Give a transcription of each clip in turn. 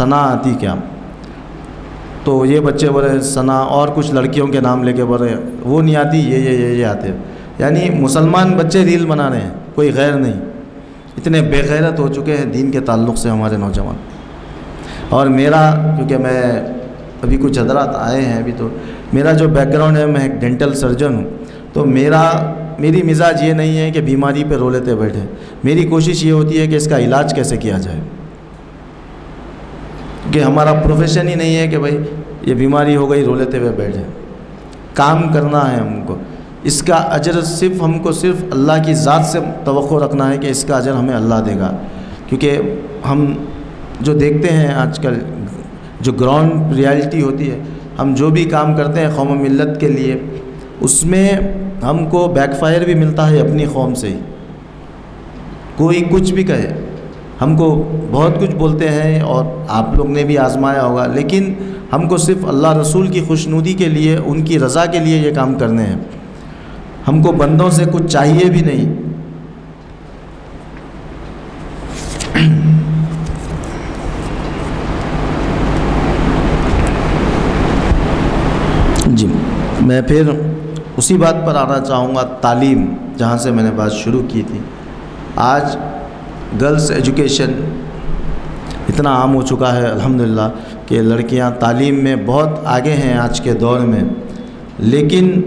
ثنا آتی کیا؟ تو یہ بچے بولے ثنا، اور کچھ لڑکیوں کے نام لے کے بولے وہ نہیں آتی، یہ آتے. یعنی مسلمان بچے ریل بنا رہے ہیں، کوئی غیر نہیں. اتنے بے غیرت ہو چکے ہیں دین کے تعلق سے ہمارے نوجوان. اور میرا، کیونکہ میں ابھی کچھ حضرات آئے ہیں ابھی، تو میرا جو بیک گراؤنڈ ہے، میں ایک ڈینٹل سرجن ہوں. تو میری مزاج یہ نہیں ہے کہ بیماری پہ رو لیتے بیٹھے. میری کوشش یہ ہوتی ہے کہ اس کا علاج کیسے کیا جائے، کہ ہمارا پروفیشن ہی نہیں ہے کہ بھائی یہ بیماری ہو گئی رو لیتے ہوئے بیٹھے. کام کرنا ہے ہم کو. اس کا اجر ہم کو صرف اللہ کی ذات سے توقع رکھنا ہے کہ اس کا اجر ہمیں اللہ دے گا. کیونکہ ہم جو دیکھتے ہیں آج کل، جو گراؤنڈ ریالٹی ہوتی ہے، ہم جو بھی کام کرتے ہیں قوم و ملت کے لیے، اس میں ہم کو بیک فائر بھی ملتا ہے اپنی قوم سے ہی. کوئی کچھ بھی کہے، ہم کو بہت کچھ بولتے ہیں، اور آپ لوگ نے بھی آزمایا ہوگا، لیکن ہم کو صرف اللہ رسول کی خوشنودی کے لیے، ان کی رضا کے لیے یہ کام کرنے ہیں. ہم کو بندوں سے کچھ چاہیے بھی نہیں. جی، میں پھر اسی بات پر آنا چاہوں گا، تعلیم، جہاں سے میں نے بات شروع کی تھی. آج گرلس ایجوکیشن اتنا عام ہو چکا ہے الحمدللہ کہ لڑکیاں تعلیم میں بہت آگے ہیں آج کے دور میں. لیکن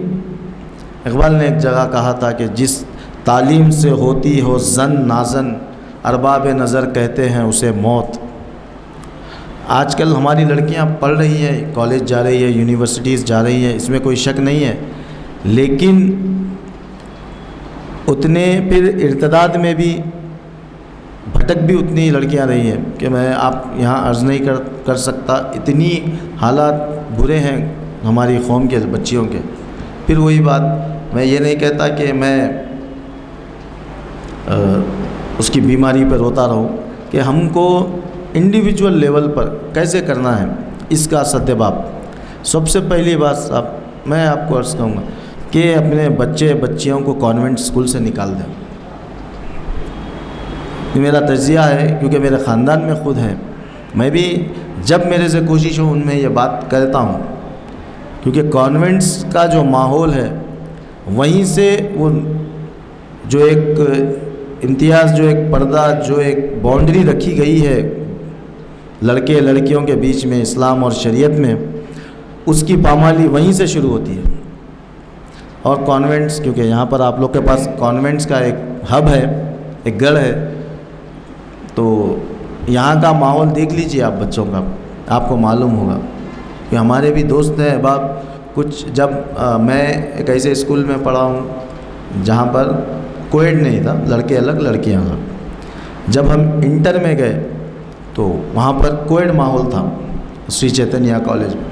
اقبال نے ایک جگہ کہا تھا کہ جس تعلیم سے ہوتی ہو زن نازن، ارباب نظر کہتے ہیں اسے موت. آج کل ہماری لڑکیاں پڑھ رہی ہیں، کالج جا رہی ہے، یونیورسٹیز جا رہی ہیں، اس میں کوئی شک نہیں ہے. لیکن اتنے پھر ارتداد میں بھی بھٹک بھی اتنی لڑکیاں رہی ہیں کہ میں آپ یہاں عرض نہیں کر سکتا. اتنی حالات برے ہیں ہماری قوم کے بچیوں کے. پھر وہی بات، میں یہ نہیں کہتا کہ میں اس کی بیماری پر روتا رہوں، کہ ہم کو انڈیویجول لیول پر کیسے کرنا ہے اس کا سدباب. سب سے پہلی بات صاحب میں آپ کو عرض کروں گا کہ اپنے بچیوں کو کانوینٹ اسکول سے نکال دیں. یہ میرا تجزیہ ہے، کیونکہ میرے خاندان میں خود ہے. میں بھی جب میرے سے کوشش ہو ان میں یہ بات کرتا ہوں، کیونکہ کانوینٹس کا جو ماحول ہے، وہیں سے وہ جو ایک امتیاز، جو ایک پردہ، جو ایک باؤنڈری رکھی گئی ہے لڑکے لڑکیوں کے بیچ میں اسلام اور شریعت میں، اس کی پامالی وہیں سے شروع ہوتی ہے. اور کانوینٹس، کیونکہ یہاں پر آپ لوگ کے پاس کانوینٹس کا ایک ہب ہے، ایک گڑھ ہے، تو یہاں کا ماحول دیکھ لیجئے آپ بچوں کا، آپ کو معلوم ہوگا. کہ ہمارے بھی دوست ہیں احباب کچھ. جب میں ایک ایسے اسکول میں پڑھا ہوں جہاں پر کوئڈ نہیں تھا، لڑکے الگ لڑکیاں الگ. جب ہم انٹر میں گئے تو وہاں پر کوئڈ ماحول تھا سری چیتنیہ کالج میں.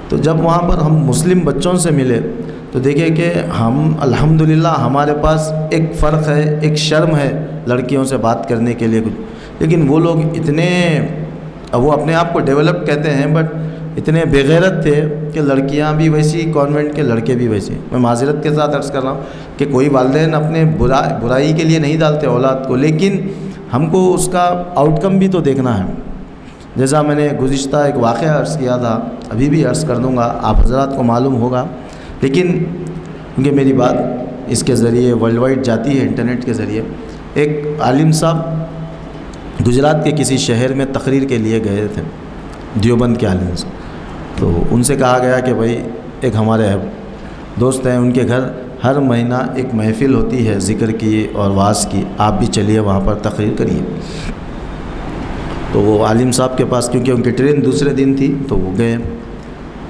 تو جب وہاں پر ہم مسلم بچوں سے ملے تو دیکھے کہ ہم الحمدللہ ہمارے پاس ایک فرق ہے، ایک شرم ہے لڑکیوں سے بات کرنے کے لیے کچھ. لیکن وہ لوگ اتنے، وہ اپنے آپ کو ڈیولپڈ کہتے ہیں، بٹ اتنے بے غیرت تھے کہ لڑکیاں بھی ویسی، کانوینٹ کے لڑکے بھی ویسے. میں معذرت کے ساتھ عرض کر رہا ہوں کہ کوئی والدین اپنے برائی کے لیے نہیں ڈالتے اولاد کو، لیکن ہم کو اس کا آؤٹ کم بھی تو دیکھنا ہے. جیسا میں نے گزشتہ ایک واقعہ عرض کیا تھا، ابھی بھی عرض کر دوں گا، آپ حضرات کو معلوم ہوگا، لیکن کیونکہ میری بات اس کے ذریعے ورلڈ وائڈ جاتی ہے انٹرنیٹ کے ذریعے. ایک عالم صاحب گجرات کے کسی شہر میں تقریر کے لیے گئے تھے، دیوبند کے عالم صاحب. تو ان سے کہا گیا کہ بھائی ایک ہمارے دوست ہیں، ان کے گھر ہر مہینہ ایک محفل ہوتی ہے ذکر کی اور وعظ کی، آپ بھی چلیے وہاں پر تقریر کریے. تو وہ عالم صاحب کے پاس، کیونکہ ان کی ٹرین دوسرے دن تھی، تو وہ گئے.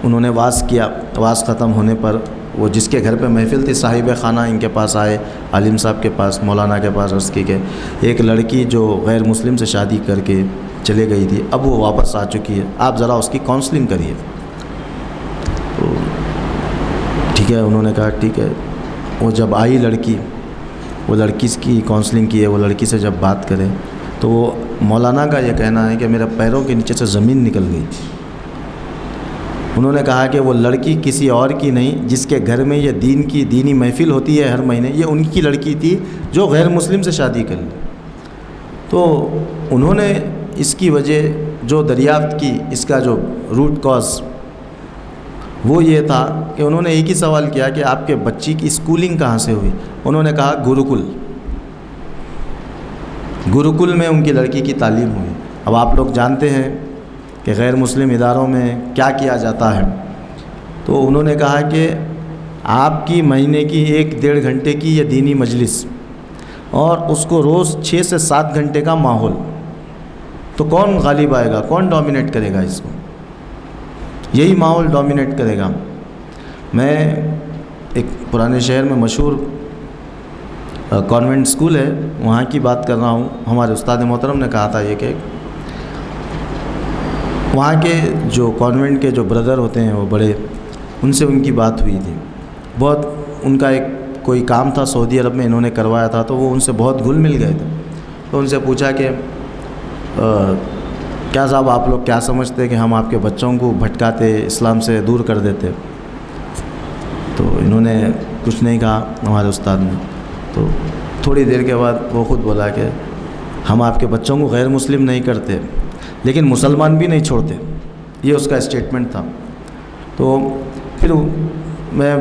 انہوں نے وعظ کیا. وعظ ختم ہونے پر وہ جس کے گھر پہ محفل تھی، صاحب خانہ ان کے پاس آئے، عالم صاحب کے پاس، مولانا کے پاس عرض کی کہ ایک لڑکی جو غیر مسلم سے شادی کر کے چلے گئی تھی، اب وہ واپس آ چکی ہے، آپ ذرا اس کی کاؤنسلنگ کریے. تو ٹھیک ہے، انہوں نے کہا ٹھیک ہے. وہ جب آئی لڑکی، وہ لڑکی کی کاؤنسلنگ کی ہے، وہ لڑکی سے جب بات کرے تو وہ مولانا کا یہ کہنا ہے کہ میرے پیروں کے نیچے سے زمین نکل گئی. انہوں نے کہا کہ وہ لڑکی کسی اور کی نہیں، جس کے گھر میں یہ دینی محفل ہوتی ہے ہر مہینے، یہ ان کی لڑکی تھی جو غیر مسلم سے شادی کر لی. تو انہوں نے اس کی وجہ جو دریافت کی اس کا جو روٹ کاز وہ یہ تھا کہ انہوں نے ایک ہی سوال کیا کہ آپ کے بچی کی اسکولنگ کہاں سے ہوئی. انہوں نے کہا گروکل میں ان کی لڑکی کی تعلیم ہوئی. اب آپ لوگ جانتے ہیں کہ غیر مسلم اداروں میں کیا کیا جاتا ہے. تو انہوں نے کہا کہ آپ کی مہینے کی 1-1.5 گھنٹے کی یہ دینی مجلس اور اس کو روز 6 سے 7 گھنٹے کا ماحول, تو کون غالب آئے گا, کون ڈومینیٹ کرے گا اس کو؟ یہی ماحول ڈومینیٹ کرے گا. میں ایک پرانے شہر میں مشہور کانوینٹ اسکول ہے وہاں کی بات کر رہا ہوں. ہمارے استاد محترم نے کہا تھا یہ کہ وہاں کے جو کانوینٹ کے جو بردر ہوتے ہیں وہ بڑے, ان سے ان کی بات ہوئی تھی. بہت ان کا ایک کوئی کام تھا سعودی عرب میں, انہوں نے کروایا تھا, تو وہ ان سے بہت گھل مل گئے تھے. تو ان سے پوچھا کہ کیا صاحب آپ لوگ کیا سمجھتے کہ ہم آپ کے بچوں کو بھٹکاتے, اسلام سے دور کر دیتے؟ تو انہوں نے کچھ نہیں کہا ہمارے استاد نے. تو تھوڑی دیر کے بعد وہ خود بولا کہ ہم آپ کے بچوں کو غیر مسلم نہیں کرتے لیکن مسلمان بھی نہیں چھوڑتے. یہ اس کا اسٹیٹمنٹ تھا. تو پھر میں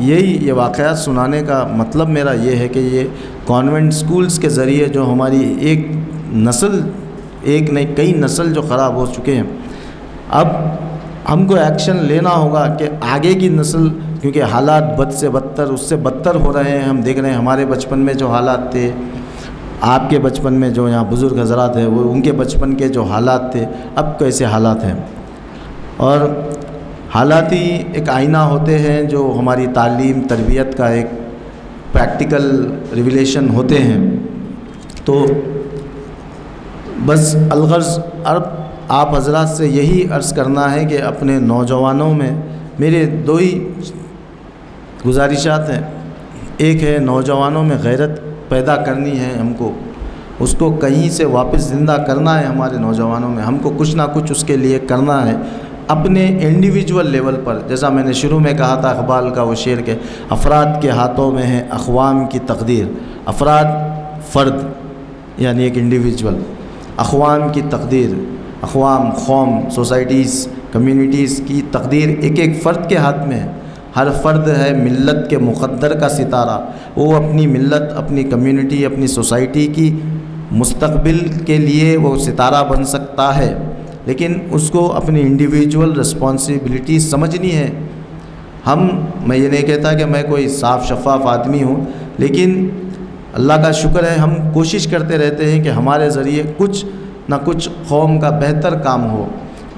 یہ واقعات سنانے کا مطلب میرا یہ ہے کہ یہ کانوینٹ سکولز کے ذریعے جو ہماری ایک نہیں کئی نسل جو خراب ہو چکے ہیں, اب ہم کو ایکشن لینا ہوگا کہ آگے کی نسل, کیونکہ حالات بد سے بدتر اس سے بدتر ہو رہے ہیں. ہم دیکھ رہے ہیں ہمارے بچپن میں جو حالات تھے, آپ کے بچپن میں جو یہاں بزرگ حضرات ہیں وہ ان کے بچپن کے جو حالات تھے, اب کیسے حالات ہیں. اور حالات ہی ایک آئینہ ہوتے ہیں جو ہماری تعلیم تربیت کا ایک پریکٹیکل ریویلیشن ہوتے ہیں. تو بس الغرض آپ حضرات سے یہی عرض کرنا ہے کہ اپنے نوجوانوں میں میرے 2 ہی گزارشات ہیں. ایک ہے نوجوانوں میں غیرت پیدا کرنی ہے, ہم کو اس کو کہیں سے واپس زندہ کرنا ہے. ہمارے نوجوانوں میں ہم کو کچھ نہ کچھ اس کے لیے کرنا ہے اپنے انڈیویجول لیول پر. جیسا میں نے شروع میں کہا تھا اقبال کا وہ شعر کہ افراد کے ہاتھوں میں ہے اقوام کی تقدیر. افراد فرد یعنی ایک انڈیویجول, اقوام کی تقدیر, اقوام, قوم, سوسائٹیز, کمیونٹیز کی تقدیر ایک ایک فرد کے ہاتھ میں ہے. ہر فرد ہے ملت کے مقدر کا ستارہ. وہ اپنی ملت, اپنی کمیونٹی, اپنی سوسائٹی کی مستقبل کے لیے وہ ستارہ بن سکتا ہے, لیکن اس کو اپنی انڈیویجول رسپانسبلٹی سمجھنی ہے. میں یہ نہیں کہتا کہ میں کوئی صاف شفاف آدمی ہوں, لیکن اللہ کا شکر ہے ہم کوشش کرتے رہتے ہیں کہ ہمارے ذریعے کچھ نہ کچھ قوم کا بہتر کام ہو.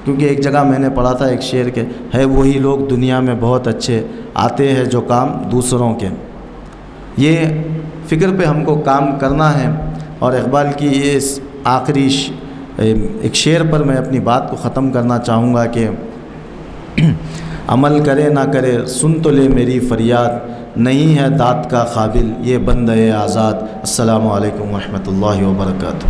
کیونکہ ایک جگہ میں نے پڑھا تھا ایک شعر کہ ہے وہی لوگ دنیا میں بہت اچھے آتے ہیں جو کام دوسروں کے. یہ فکر پہ ہم کو کام کرنا ہے. اور اقبال کی یہ اس آخری ایک شعر پر میں اپنی بات کو ختم کرنا چاہوں گا کہ عمل کرے نہ کرے سن تو لے میری فریاد, نہیں ہے داد کا قابل یہ بندہ آزاد. السلام علیکم ورحمۃ اللہ وبرکاتہ.